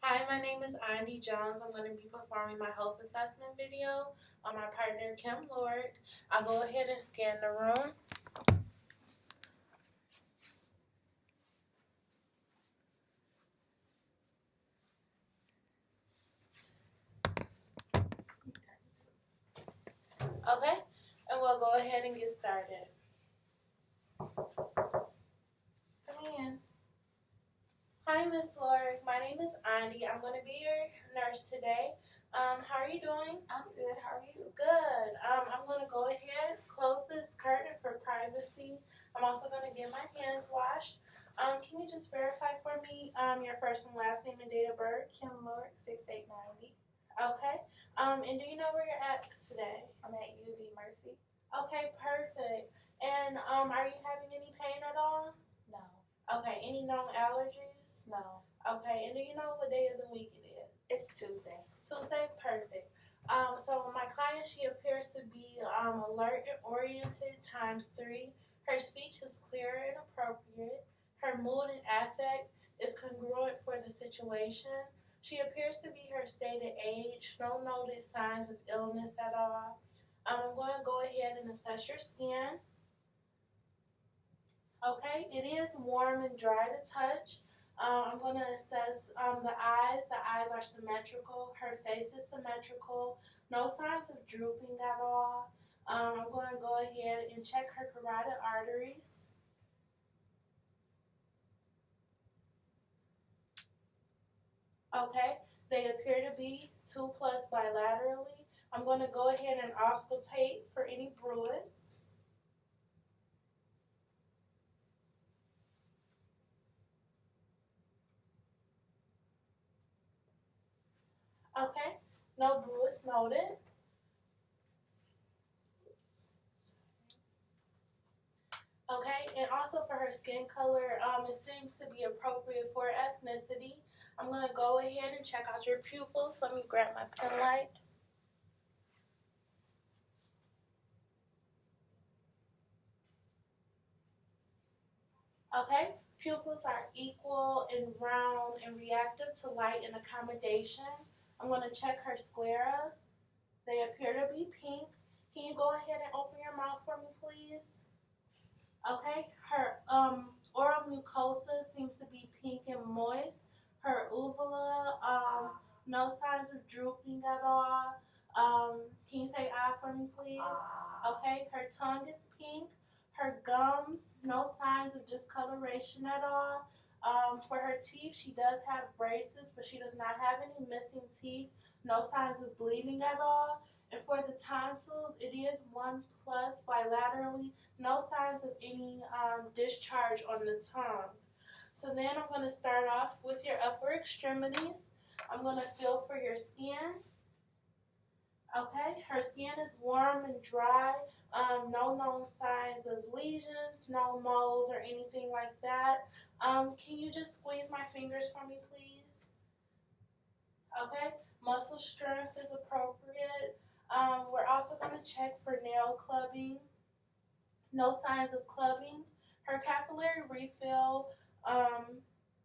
Hi, my name is Aundi Jones. I'm going to be performing my health assessment video on my partner, Kim Lord. I'll go ahead and scan the room. Okay, and we'll go ahead and get started. Come in. Hi, Miss Lord. My name is Aundi. I'm going to be your nurse today. How are you doing? I'm good. How are you? Good. I'm going to go ahead, close this curtain for privacy. I'm also going to get my hands washed. Can you just verify for me your first and last name and date of birth? Kim Lord, 6890. Okay. And do you know where you're at today? I'm at UD Mercy. Okay, perfect. And are you having any pain at all? No. Okay. Any known allergies? No. Okay. And do you know what day of the week it is? It's Tuesday. Tuesday, perfect. So my client, she appears to be alert and oriented ×3. Her speech is clear and appropriate. Her mood and affect is congruent for the situation. She appears to be her stated age. No noted signs of illness at all. I'm going to go ahead and assess your skin. Okay, it is warm and dry to touch. I'm going to assess the eyes. The eyes are symmetrical. Her face is symmetrical. No signs of drooping at all. I'm going to go ahead and check her carotid arteries. Okay, they appear to be 2+ bilaterally. I'm going to go ahead and auscultate for any bruise. Okay, no bruise noted. Okay, and also for her skin color, it seems to be appropriate for ethnicity. I'm going to go ahead and check out your pupils. Let me grab my pen light. Okay, pupils are equal and round and reactive to light and accommodation. I'm going to check her sclera. They appear to be pink. Can you go ahead and open your mouth for me, please? Okay, her oral mucosa seems to be pink and moist. Her uvula, no signs of drooping at all. Can you say ah for me, please? Okay, her tongue is pink. Her gums, no signs of discoloration at all. For her teeth, she does have braces, but she does not have any missing teeth. No signs of bleeding at all. And for the tonsils, it is 1+ bilaterally. No signs of any discharge on the tongue. So then I'm going to start off with your upper extremities. I'm going to feel for your skin. Okay, her skin is warm and dry. No known signs of lesions, no moles or anything like that. Can you just squeeze my fingers for me, please? Okay, muscle strength is appropriate. We're also going to check for nail clubbing. No signs of clubbing. Her capillary refill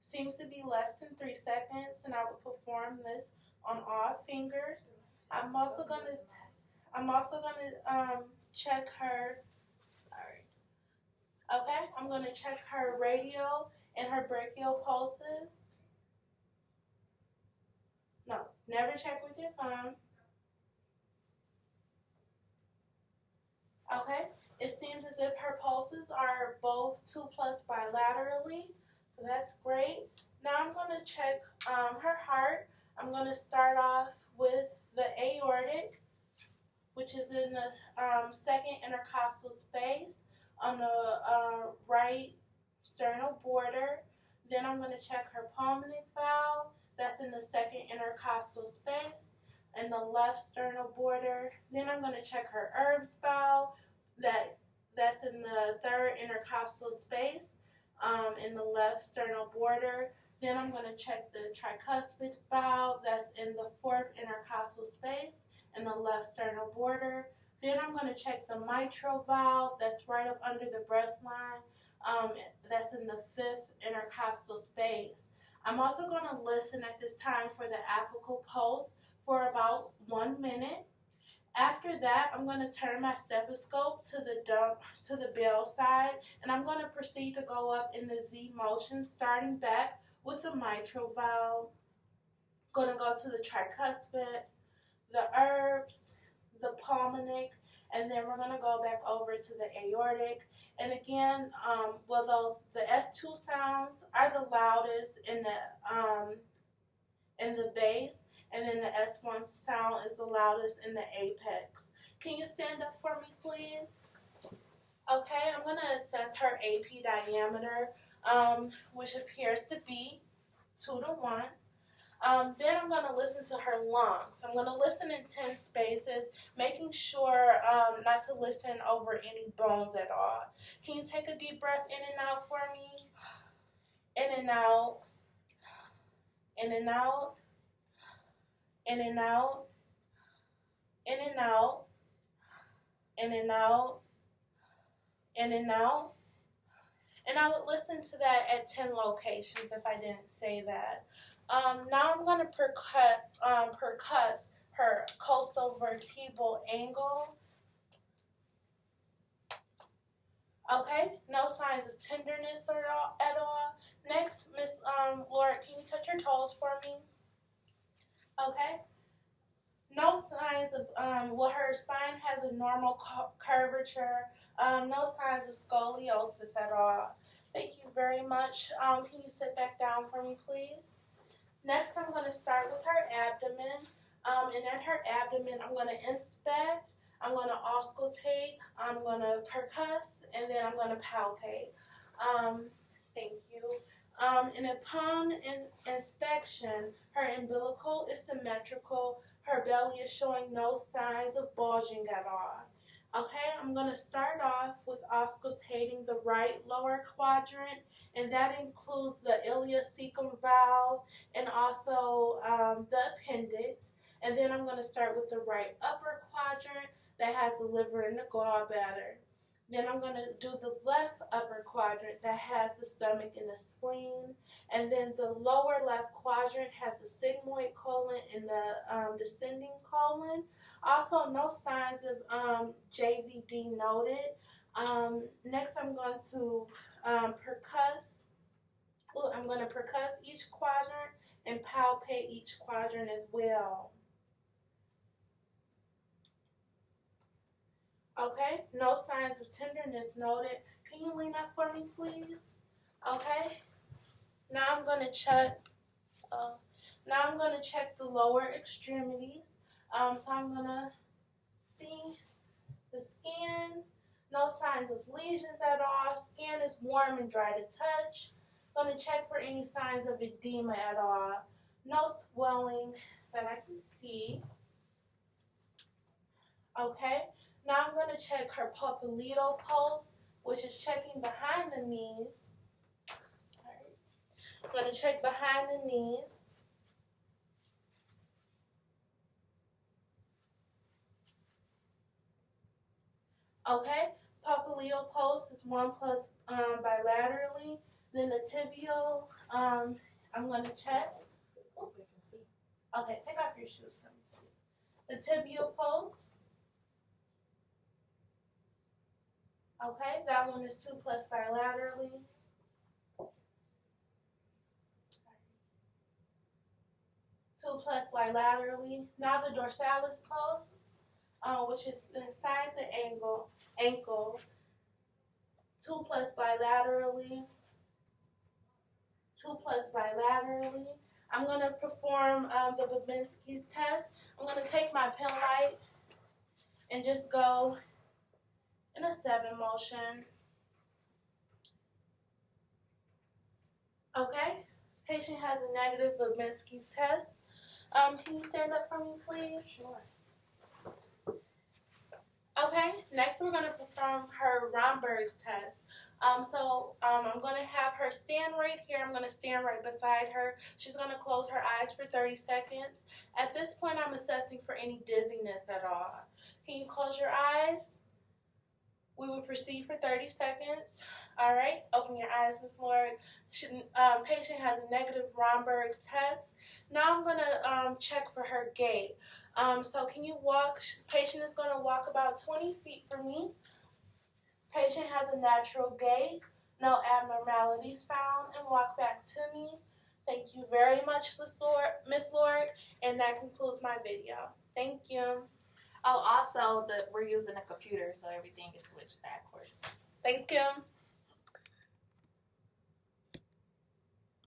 seems to be less than 3 seconds, and I will perform this on all fingers. I'm also going to check her. Sorry. Okay, I'm going to check her radial and her brachial pulses. No, never check with your thumb. Okay, it seems as if her pulses are both 2+ bilaterally, so that's great. Now I'm going to check her heart. I'm going to start off with the aortic, which is in the second intercostal space on the right sternal border. Then I'm going to check her pulmonary valve. That's in the second intercostal space and the left sternal border. Then I'm going to check her Erb's valve. That's in the third intercostal space in the left sternal border. Then I'm going to check the tricuspid valve. That's in the fourth intercostal space in the left sternal border. Then I'm going to check the mitral valve. That's right up under the breast line. That's in the fifth intercostal space. I'm also going to listen at this time for the apical pulse for about 1 minute. After that, I'm going to turn my stethoscope to the bell side, and I'm going to proceed to go up in the Z motion, starting back with the mitral valve. Going to go to the tricuspid, the herbs, the pulmonic, and then we're going to go back over to the aortic. And again, the S2 sounds are the loudest in the base, and then the S1 sound is the loudest in the apex. Can you stand up for me, please? Okay, I'm going to assess her AP diameter, which appears to be 2 to 1. Then I'm going to listen to her lungs. I'm going to listen in 10 spaces, making sure not to listen over any bones at all. Can you take a deep breath in and out for me? In and out. In and out. In and out. In and out. In and out. In and out. And I would listen to that at 10 locations if I didn't say that. Now I'm going to percuss her coastal vertebral angle. Okay, no signs of tenderness at all. Next, Miss Laura, can you touch your toes for me? Okay. No signs of, her spine has a normal curvature. No signs of scoliosis at all. Thank you very much. Can you sit back down for me, please? Next, I'm going to start with her abdomen. And at her abdomen, I'm going to inspect, I'm going to auscultate, I'm going to percuss, and then I'm going to palpate. Thank you. And upon inspection, her umbilical is symmetrical. Her belly is showing no signs of bulging at all. Okay, I'm going to start off with auscultating the right lower quadrant, and that includes the ileocecal valve and also the appendix. And then I'm going to start with the right upper quadrant that has the liver and the gallbladder. Then I'm going to do the left upper quadrant that has the stomach and the spleen. And then the lower left quadrant has the sigmoid colon and the descending colon. Also, no signs of JVD noted. Next, I'm going to percuss. I'm going to percuss each quadrant and palpate each quadrant as well. Okay, no signs of tenderness noted. Can you lean up for me, please? Okay. Now I'm going to check. The lower extremities. So I'm going to see the skin. No signs of lesions at all. Skin is warm and dry to touch. Going to check for any signs of edema at all. No swelling that I can see. Okay. Now I'm going to check her popliteal pulse, which is checking behind the knees. Sorry. I'm going to check behind the knees. Okay, popliteal pulse is 1+ bilaterally. Then the tibial, I'm going to check. Oh, you can see. Okay, take off your shoes for me. The tibial pulse. Okay, that one is 2+ bilaterally. Two plus bilaterally. Now the dorsalis pulse, which is inside the ankle. 2+ bilaterally. 2+ bilaterally. I'm going to perform the Babinski's test. I'm going to take my pen light and just go in a 7 motion. Okay, patient has a negative Babinski's test. Can you stand up for me, please? Sure. Okay, next we're going to perform her Romberg's test. I'm going to have her stand right here. I'm going to stand right beside her. She's going to close her eyes for 30 seconds. At this point, I'm assessing for any dizziness at all. Can you close your eyes? We will proceed for 30 seconds. All right, open your eyes, Miss Lord. Patient has a negative Romberg's test. Now I'm going to check for her gait. So can you walk? Patient is going to walk about 20 feet from me. Patient has a natural gait, no abnormalities found, and walk back to me. Thank you very much, Miss Lord, and that concludes my video. Thank you. Oh, also, we're using a computer, so everything is switched backwards. Thanks, Kim.